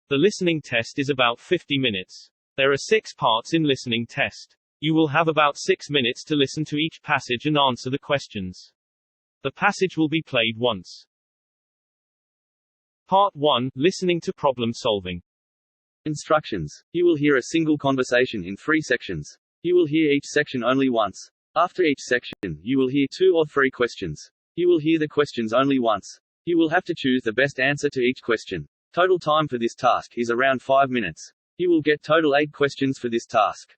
The listening test is about 50 minutes. There are 6 parts in listening test. You will have about 6 minutes to listen to each passage and answer the questions. The passage will be played once. Part 1, Listening to Problem Solving. Instructions. You will hear a single conversation in 3 sections. You will hear each section only once. After each section, you will hear 2 or 3 questions. You will hear the questions only once. You will have to choose the best answer to each question. Total time for this task is around 5 minutes. You will get total 8 questions for this task.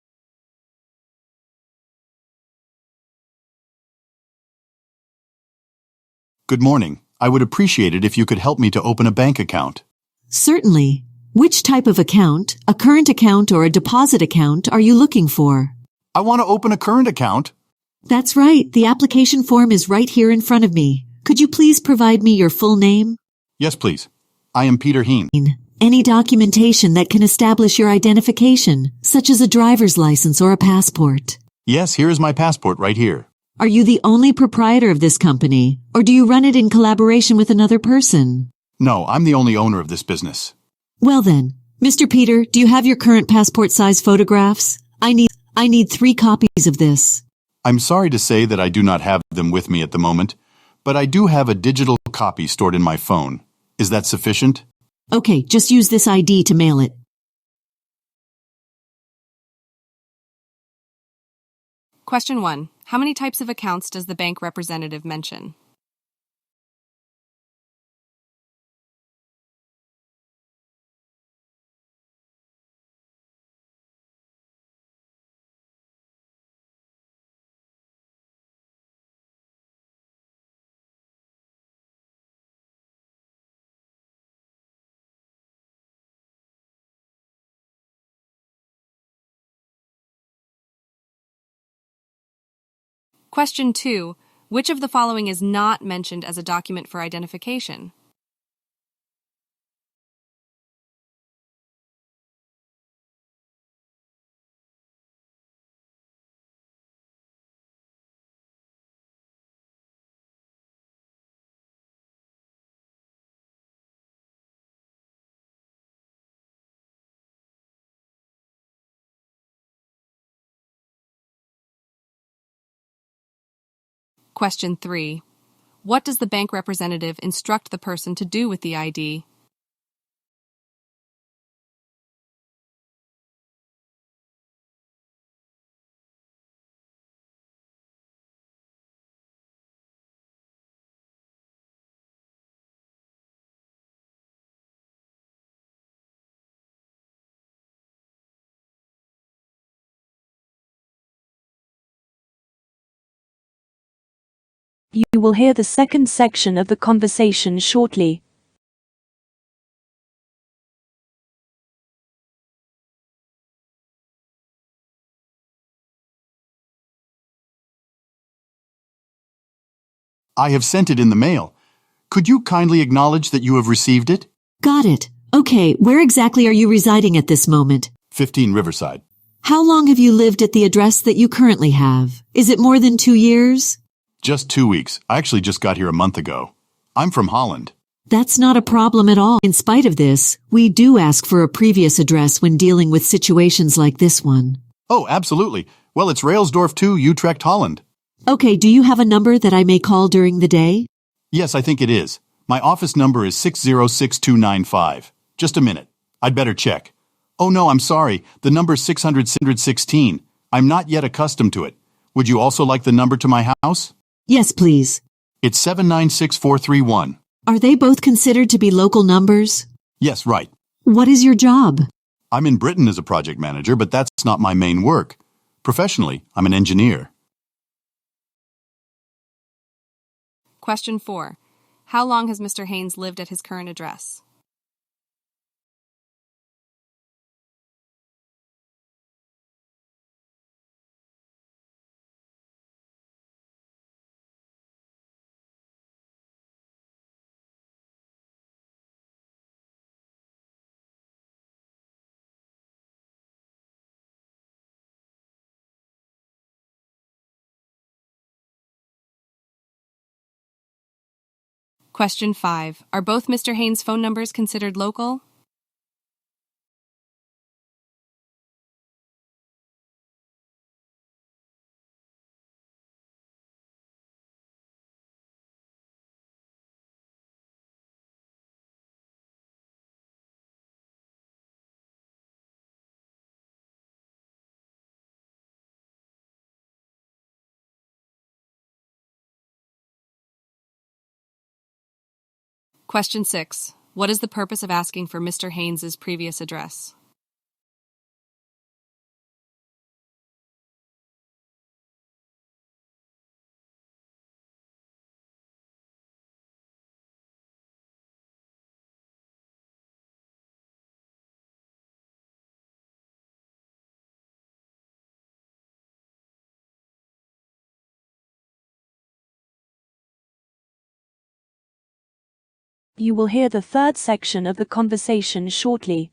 Good morning. I would appreciate it if you could help me to open a bank account. Certainly. Which type of account, a current account or a deposit account, are you looking for? I want to open a current account. That's right. The application form is right here in front of me. Could you please provide me your full name? Yes, please. I am Peter Heen. Any documentation that can establish your identification, such as a driver's license or a passport. Yes, here is my passport right here. Are you the only proprietor of this company, or do you run it in collaboration with another person? No, I'm the only owner of this business. Well then, Mr. Peter, do you have your current passport-size photographs? I need 3 copies of this. I'm sorry to say that I do not have them with me at the moment, but I do have a digital copy stored in my phone. Is that sufficient? Okay, just use this ID to mail it. Question 1. How many types of accounts does the bank representative mention? Question 2. Which of the following is not mentioned as a document for identification? Question 3. What does the bank representative instruct the person to do with the ID? You will hear the second section of the conversation shortly. I have sent it in the mail. Could you kindly acknowledge that you have received it? Got it. Okay, where exactly are you residing at this moment? 15 Riverside. How long have you lived at the address that you currently have? Is it more than 2 years? Just 2 weeks. I actually just got here a month ago. I'm from Holland. That's not a problem at all. In spite of this, we do ask for a previous address when dealing with situations like this one. Oh, absolutely. Well, it's Railsdorf 2, Utrecht, Holland. Okay, do you have a number that I may call during the day? Yes, I think it is. My office number is 606295. Just a minute. I'd better check. Oh no, I'm sorry. The number's 616. I'm not yet accustomed to it. Would you also like the number to my house? Yes, please. It's 796431. Are they both considered to be local numbers? Yes, right. What is your job? I'm in Britain as a project manager, but that's not my main work. Professionally, I'm an engineer. Question 4. How long has Mr. Haynes lived at his current address? Question 5. Are both Mr. Haynes' phone numbers considered local? Question 6. What is the purpose of asking for Mr. Haynes' previous address? You will hear the third section of the conversation shortly.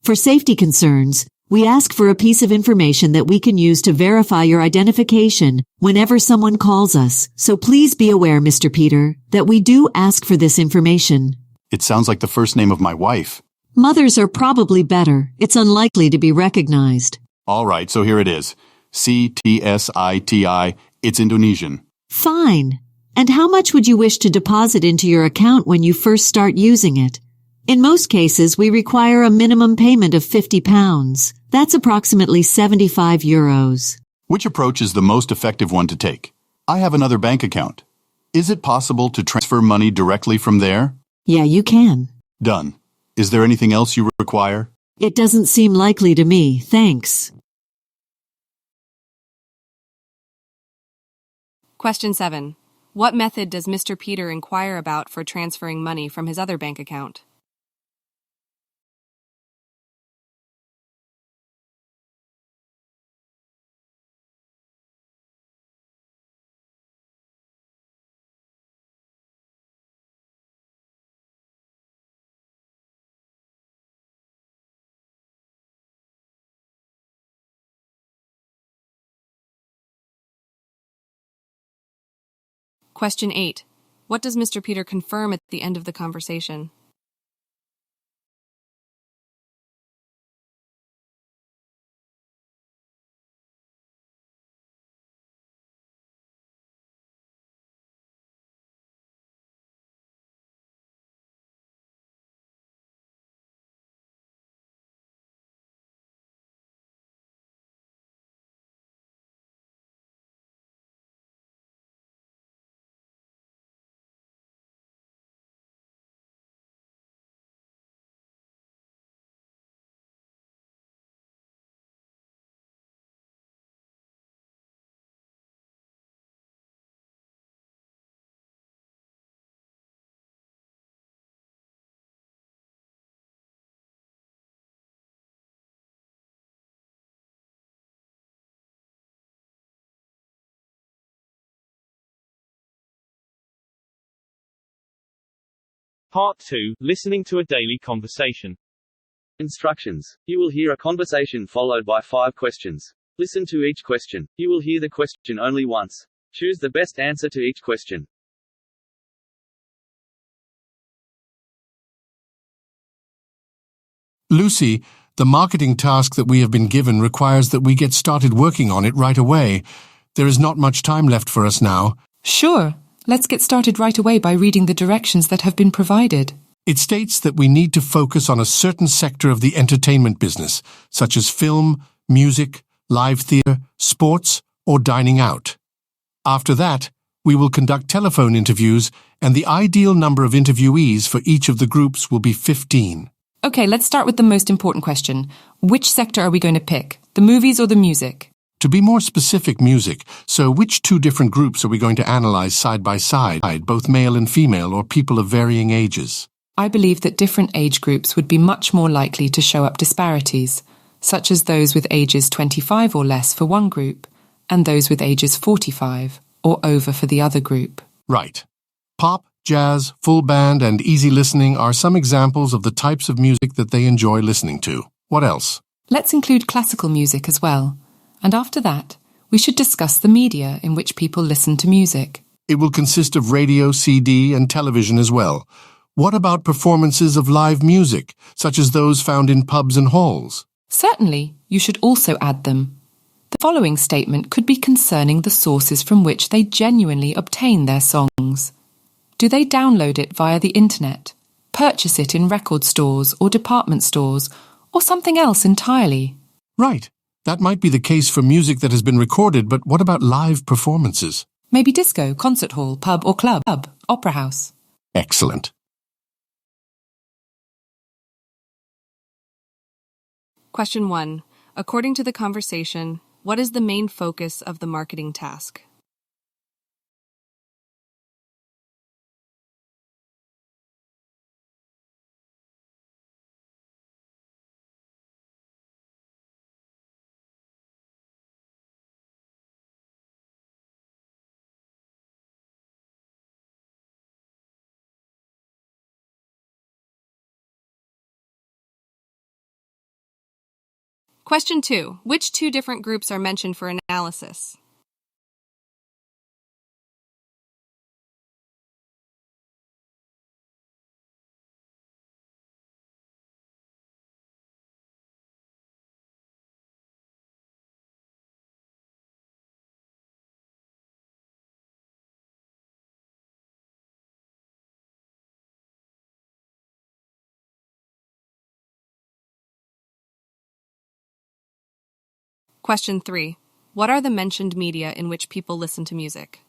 For safety concerns, we ask for a piece of information that we can use to verify your identification whenever someone calls us. So please be aware, Mr. Peter, that we do ask for this information. It sounds like the first name of my wife. Mothers are probably better. It's unlikely to be recognized. All right, so here it is. CTSITI. It's Indonesian. Fine. And how much would you wish to deposit into your account when you first start using it? In most cases, we require a minimum payment of £50. That's approximately €75. Which approach is the most effective one to take? I have another bank account. Is it possible to transfer money directly from there? Yeah, you can. Done. Is there anything else you require? It doesn't seem likely to me, thanks. Question 7. What method does Mr. Peter inquire about for transferring money from his other bank account? Question 8. What does Mr. Peter confirm at the end of the conversation? Part 2. Listening to a daily conversation. Instructions. You will hear a conversation followed by 5 questions. Listen to each question. You will hear the question only once. Choose the best answer to each question. Lucy, the marketing task that we have been given requires that we get started working on it right away. There is not much time left for us now. Sure. Let's get started right away by reading the directions that have been provided. It states that we need to focus on a certain sector of the entertainment business, such as film, music, live theatre, sports, or dining out. After that, we will conduct telephone interviews, and the ideal number of interviewees for each of the groups will be 15. Okay, let's start with the most important question. Which sector are we going to pick? The movies or the music? To be more specific, music. So which 2 different groups are we going to analyze side by side, both male and female or people of varying ages? I believe that different age groups would be much more likely to show up disparities, such as those with ages 25 or less for one group, and those with ages 45 or over for the other group. Right. Pop, jazz, full band, and easy listening are some examples of the types of music that they enjoy listening to. What else? Let's include classical music as well. And after that, we should discuss the media in which people listen to music. It will consist of radio, CD, and television as well. What about performances of live music, such as those found in pubs and halls? Certainly, you should also add them. The following statement could be concerning the sources from which they genuinely obtain their songs. Do they download it via the internet, purchase it in record stores or department stores, or something else entirely? Right. That might be the case for music that has been recorded, but what about live performances? Maybe disco, concert hall, pub or club, opera house. Excellent. Question 1. According to the conversation, what is the main focus of the marketing task? Question 2. Which two different groups are mentioned for analysis? Question 3. What are the mentioned media in which people listen to music?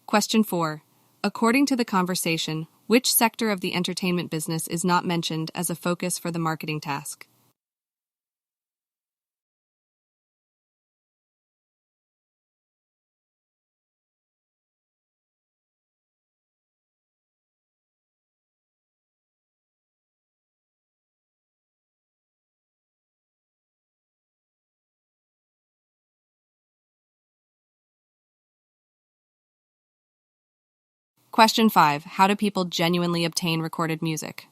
Question 4. According to the conversation, which sector of the entertainment business is not mentioned as a focus for the marketing task? Question 5. How do people genuinely obtain recorded music?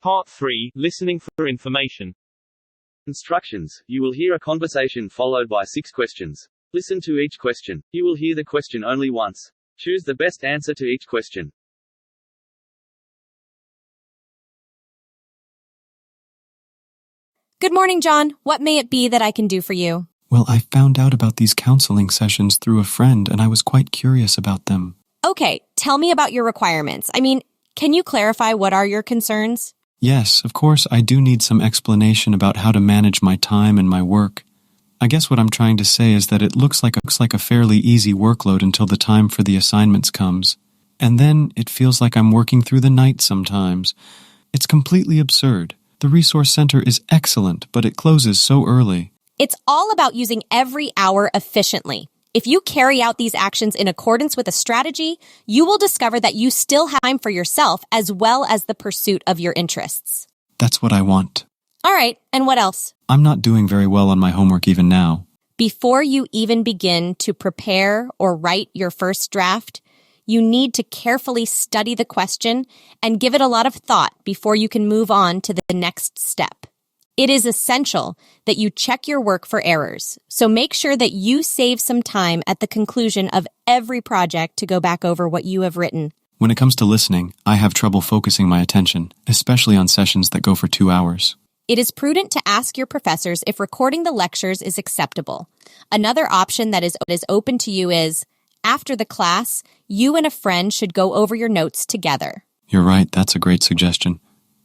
Part 3. Listening for information. Instructions. You will hear a conversation followed by 6 questions. Listen to each question. You will hear the question only once. Choose the best answer to each question. Good morning, John. What may it be that I can do for you? Well, I found out about these counseling sessions through a friend, and I was quite curious about them. Okay, tell me about your requirements. Can you clarify what are your concerns? Yes, of course, I do need some explanation about how to manage my time and my work. I guess what I'm trying to say is that it looks like a fairly easy workload until the time for the assignments comes. And then it feels like I'm working through the night sometimes. It's completely absurd. The resource center is excellent, but it closes so early. It's all about using every hour efficiently. If you carry out these actions in accordance with a strategy, you will discover that you still have time for yourself as well as the pursuit of your interests. That's what I want. All right, and what else? I'm not doing very well on my homework even now. Before you even begin to prepare or write your first draft, you need to carefully study the question and give it a lot of thought before you can move on to the next step. It is essential that you check your work for errors, so make sure that you save some time at the conclusion of every project to go back over what you have written. When it comes to listening, I have trouble focusing my attention, especially on sessions that go for 2 hours. It is prudent to ask your professors if recording the lectures is acceptable. Another option that is open to you is, after the class, you and a friend should go over your notes together. You're right, that's a great suggestion.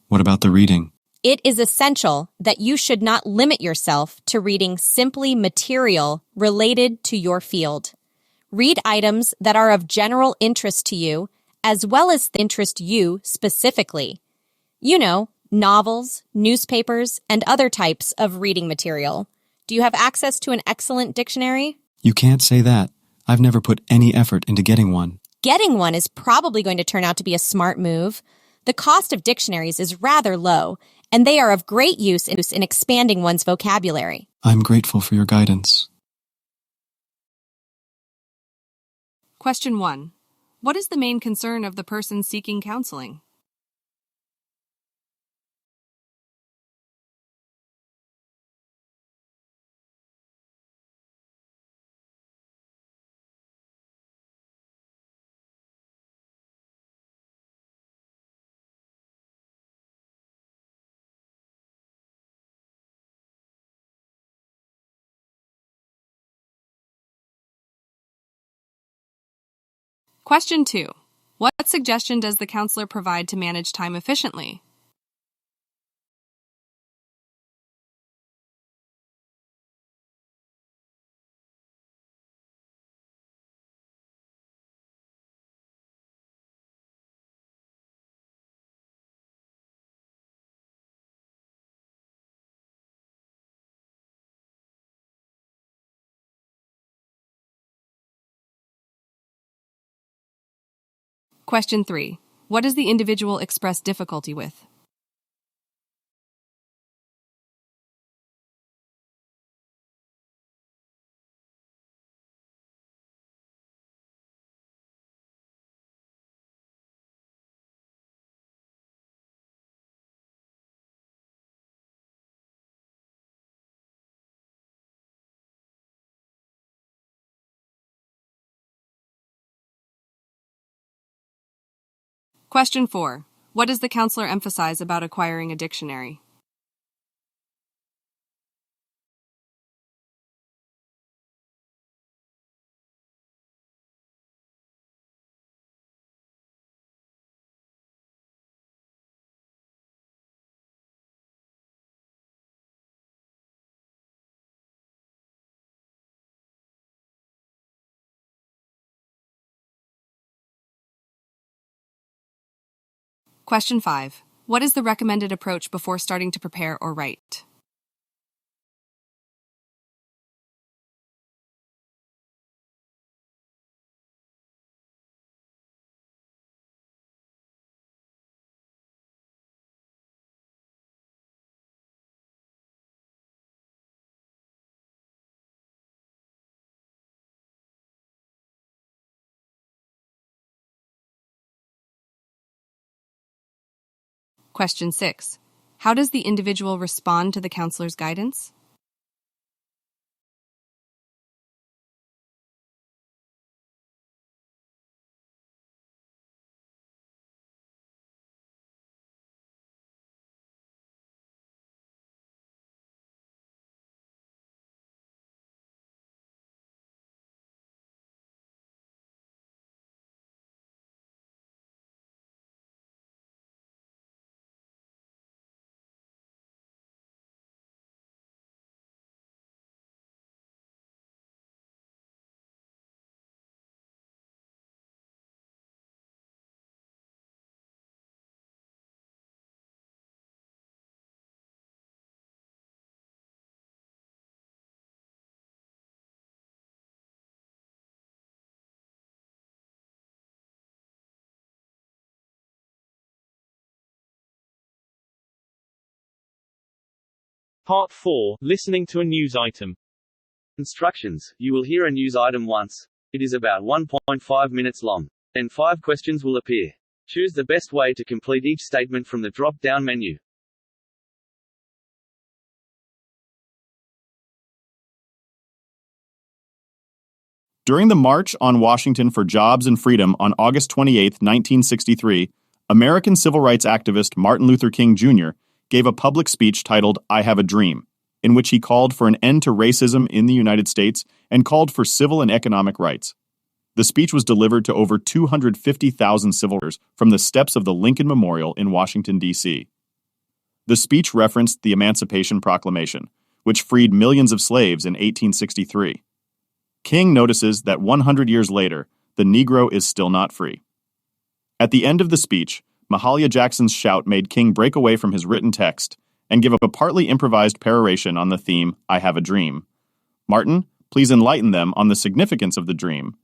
What about the reading? It is essential that you should not limit yourself to reading simply material related to your field. Read items that are of general interest to you, as well as interest you specifically. You know, novels, newspapers, and other types of reading material. Do you have access to an excellent dictionary? You can't say that. I've never put any effort into getting one. Getting one is probably going to turn out to be a smart move. The cost of dictionaries is rather low, and they are of great use in expanding one's vocabulary. I'm grateful for your guidance. Question 1. What is the main concern of the person seeking counseling? Question 2. What suggestion does the counselor provide to manage time efficiently? Question 3. What does the individual express difficulty with? Question 4. What does the counselor emphasize about acquiring a dictionary? Question 5. What is the recommended approach before starting to prepare or write? Question 6. How does the individual respond to the counselor's guidance? Part 4. Listening to a news item. Instructions. You will hear a news item once. It is about 1.5 minutes long. Then 5 questions will appear. Choose the best way to complete each statement from the drop-down menu. During the March on Washington for Jobs and Freedom on August 28, 1963, American civil rights activist Martin Luther King Jr. gave a public speech titled "I Have a Dream," in which he called for an end to racism in the United States and called for civil and economic rights. The speech was delivered to over 250,000 civil rights from the steps of the Lincoln Memorial in Washington, D.C. The speech referenced the Emancipation Proclamation, which freed millions of slaves in 1863. King notices that 100 years later, the Negro is still not free. At the end of the speech, Mahalia Jackson's shout made King break away from his written text and give up a partly improvised peroration on the theme, "I Have a Dream." Martin, please enlighten them on the significance of the dream.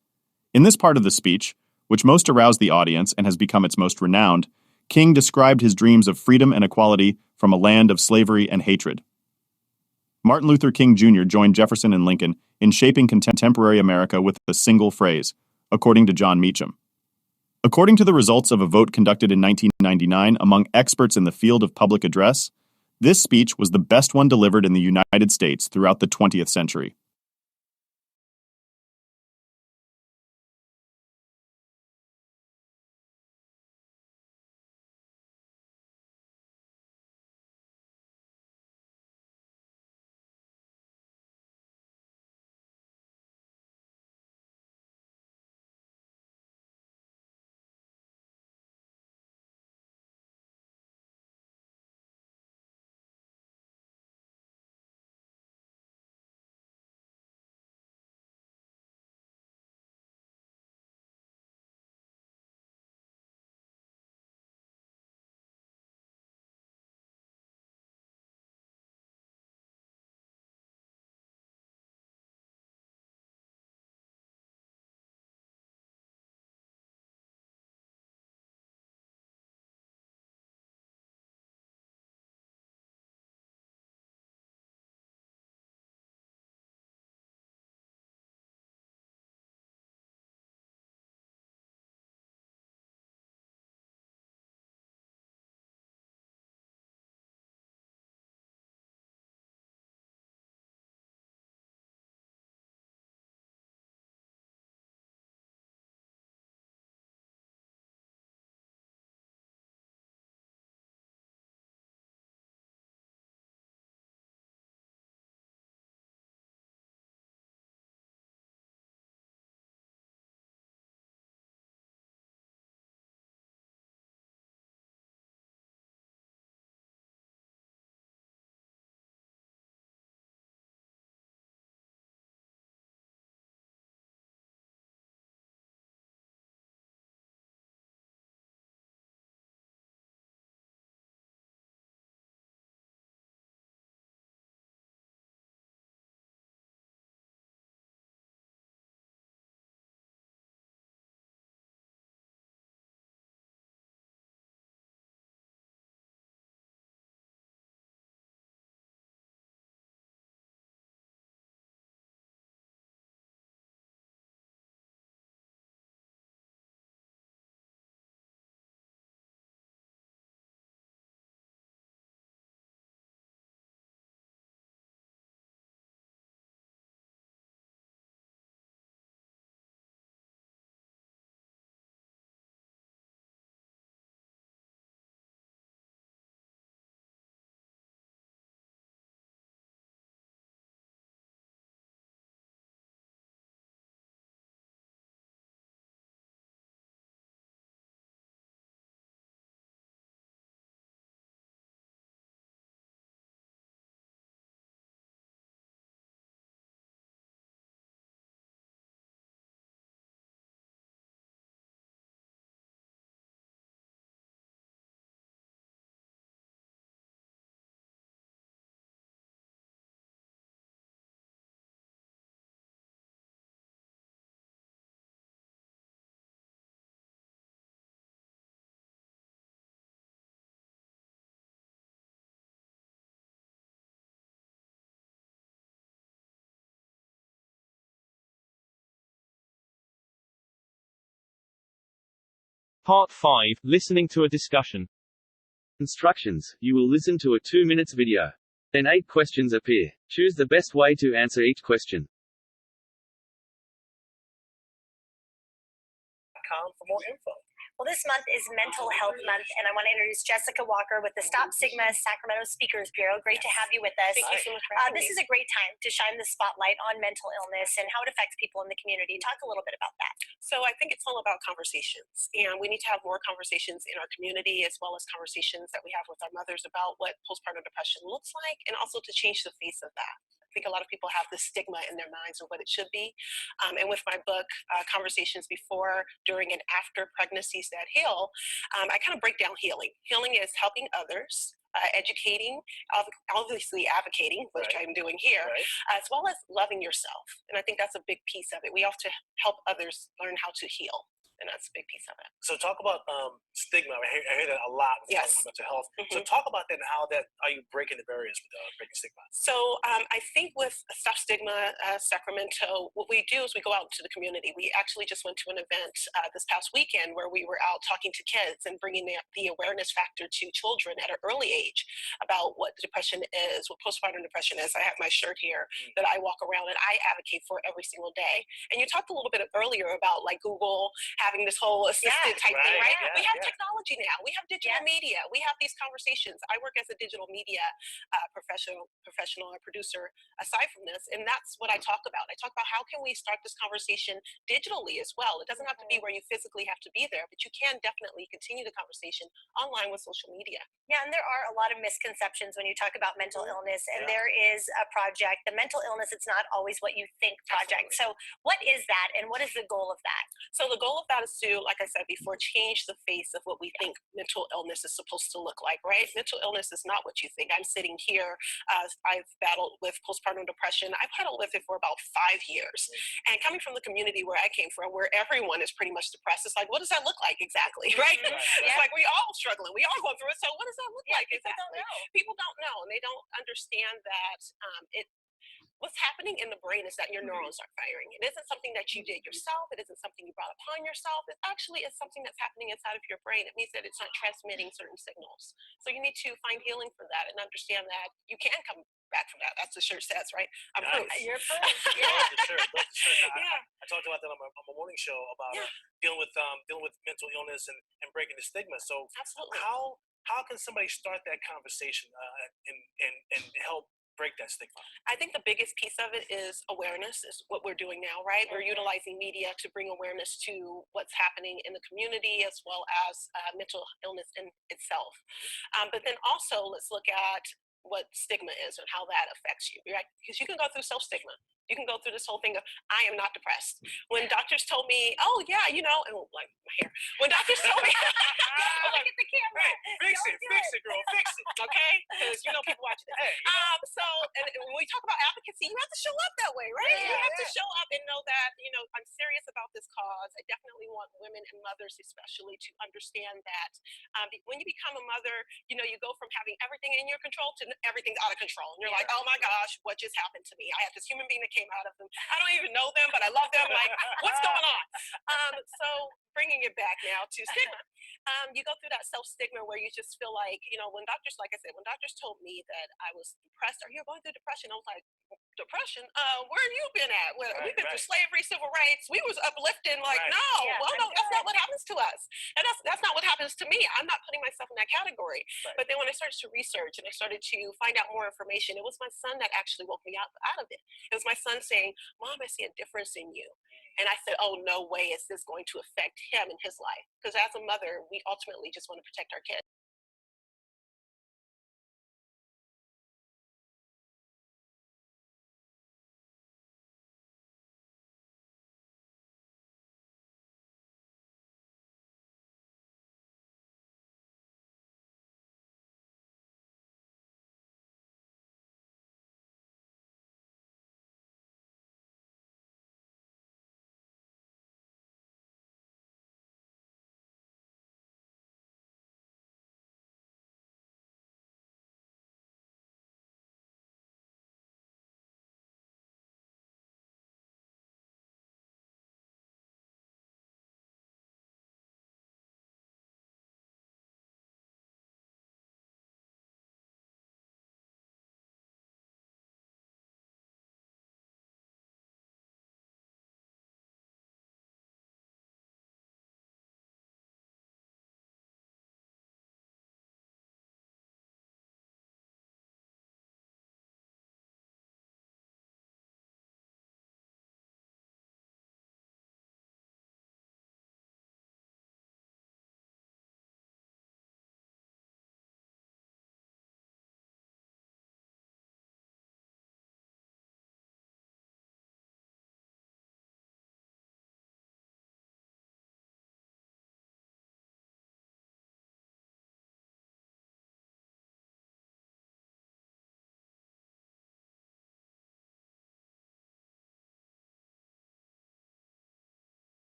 In this part of the speech, which most aroused the audience and has become its most renowned, King described his dreams of freedom and equality from a land of slavery and hatred. Martin Luther King Jr. joined Jefferson and Lincoln in shaping contemporary America with a single phrase, according to John Meacham. According to the results of a vote conducted in 1999 among experts in the field of public address, this speech was the best one delivered in the United States throughout the 20th century. Part 5, Listening to a discussion. Instructions. You will listen to a 2 minutes video. Then 8 questions appear. Choose the best way to answer each question. For more info. Well, this month is Mental Health Month, and I want to introduce Jessica Walker with the Stop Stigma Sacramento Speakers Bureau. Great to have you with us. Thank you so much for having This me. is a great time to shine the spotlight on mental illness and how it affects people in the community. Talk a little bit about that. So I think it's all about conversations, and we need to have more conversations in our community, as well as conversations that we have with our mothers about what postpartum depression looks like, and also to change the face of that. I think a lot of people have this stigma in their minds of what it should be. And with my book, Conversations Before, During, and After Pregnancies That Heal, I kind of break down healing. Healing is helping others, educating, obviously advocating, which I'm doing here, as well as loving yourself. And I think that's a big piece of it. We have to help others learn how to heal. And that's a big piece of it. So talk about stigma. I hear that a lot when Yes. talking about mental health. Mhm. So talk about that and how are you breaking the barriers with breaking stigma? So I think with Stop Stigma Sacramento, what we do is we go out into the community. We actually just went to an event this past weekend where we were out talking to kids and bringing the awareness factor to children at an early age about what depression is, what postpartum depression is. I have my shirt here that I walk around and I advocate for every single day. And you talked a little bit earlier about like Google having this whole assistant type thing, right? We have technology now. We have digital media. We have these conversations. I work as a digital media professional or producer aside from this, and that's what I talk about. I talk about how can we start this conversation digitally as well. It doesn't have to be where you physically have to be there, but you can definitely continue the conversation online with social media. Yeah, and there are a lot of misconceptions when you talk about mental illness, and there is a project, the Mental Illness It's Not Always What You Think project. So what is that, and what is the goal of that? So the goal of that is to, like I said before, change the face of what we think mental illness is supposed to look like, right? Mental illness is not what you think. I'm sitting here. I've battled with postpartum depression. I've battled with it for about 5 years. And coming from the community where I came from, where everyone is pretty much depressed, it's like, what does that look like exactly, right? It's like we all struggling. We all going through it. So what does that look like exactly? People don't know, and they don't understand that what's happening in the brain is that your neurons are firing. It isn't something that you did yourself. It isn't something you brought upon yourself. It actually is something that's happening inside of your brain. It means that it's not transmitting certain signals. So you need to find healing for that and understand that you can come back from that. That's what the shirt says, right? I'm proof. You're proof. I talked about that on my morning show about dealing with mental illness and breaking the stigma. So absolutely, how can somebody start that conversation and help break that stigma? I think the biggest piece of it is awareness, is what we're doing now, right? We're utilizing media to bring awareness to what's happening in the community as well as mental illness in itself. But then also let's look at what stigma is and how that affects you, right? Because you can go through self-stigma. You can go through this whole thing of, I am not depressed. When doctors told me, oh yeah, and like my hair. When doctors told me, look at the camera. Hey, fix it, girl, fix it. Okay? Because people watch this. So, and when we talk about advocacy, you have to show up that way, right? You have to show up and know that, I'm serious about this cause. I definitely want women and mothers especially to understand that when you become a mother, you go from having everything in your control to everything's out of control. And you're like, oh my gosh, what just happened to me? I have this human being that came out of them. I don't even know them, but I love them. Like, what's going on? So bringing it back now to stigma. You go through that self-stigma where you just feel like, when doctors told me that I was depressed, or you're going through depression, I was like, depression? Where have you been at? We've been through slavery, civil rights. We was uplifting, like, no, that's not what happens to us. And that's not what happens to me. I'm not putting myself in that category. But then when I started to research and I started to find out more information, it was my son that actually woke me out of it. It was my son saying, Mom, I see a difference in you. And I said, oh, no way is this going to affect him in his life. Because as a mother, we ultimately just want to protect our kids.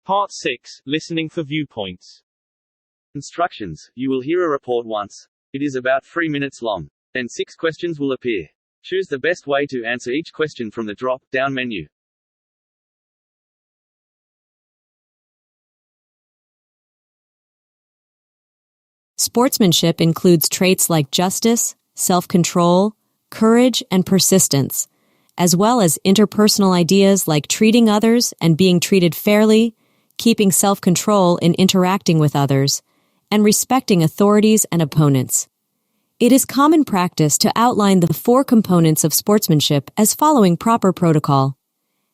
Part 6, Listening for Viewpoints. Instructions. You will hear a report once. It is about 3 minutes long. Then 6 questions will appear. Choose the best way to answer each question from the drop-down menu. Sportsmanship includes traits like justice, self-control, courage, and persistence, as well as interpersonal ideas like treating others and being treated fairly, keeping self-control in interacting with others, and respecting authorities and opponents. It is common practice to outline the 4 components of sportsmanship as following proper protocol: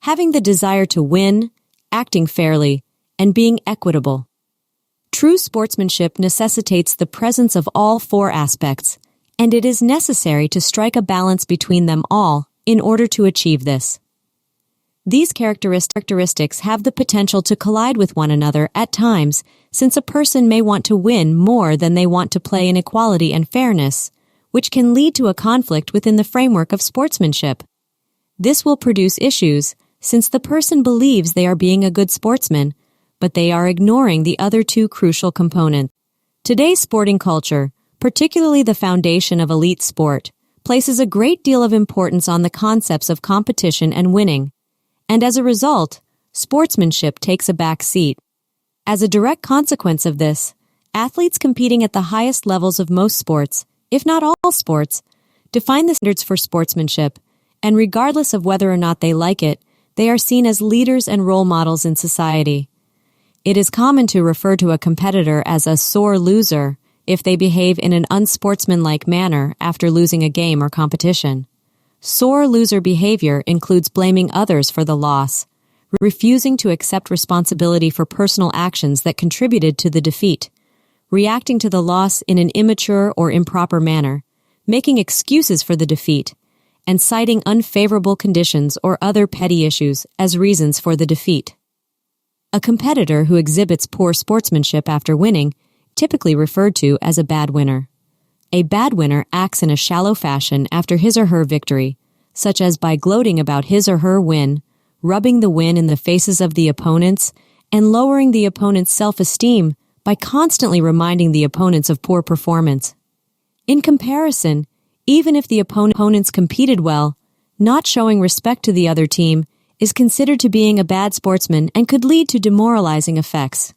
having the desire to win, acting fairly, and being equitable. True sportsmanship necessitates the presence of all 4 aspects, and it is necessary to strike a balance between them all in order to achieve this. These characteristics have the potential to collide with one another at times, since a person may want to win more than they want to play in equality and fairness, which can lead to a conflict within the framework of sportsmanship. This will produce issues, since the person believes they are being a good sportsman, but they are ignoring the other 2 crucial components. Today's sporting culture, particularly the foundation of elite sport, places a great deal of importance on the concepts of competition and winning, and as a result, sportsmanship takes a back seat. As a direct consequence of this, athletes competing at the highest levels of most sports, if not all sports, define the standards for sportsmanship, and regardless of whether or not they like it, they are seen as leaders and role models in society. It is common to refer to a competitor as a sore loser if they behave in an unsportsmanlike manner after losing a game or competition. Sore loser behavior includes blaming others for the loss, refusing to accept responsibility for personal actions that contributed to the defeat, reacting to the loss in an immature or improper manner, making excuses for the defeat, and citing unfavorable conditions or other petty issues as reasons for the defeat. A competitor who exhibits poor sportsmanship after winning, typically referred to as a bad winner. A bad winner acts in a shallow fashion after his or her victory, such as by gloating about his or her win, rubbing the win in the faces of the opponents, and lowering the opponent's self-esteem by constantly reminding the opponents of poor performance. In comparison, even if the opponents competed well, not showing respect to the other team is considered to being a bad sportsman and could lead to demoralizing effects.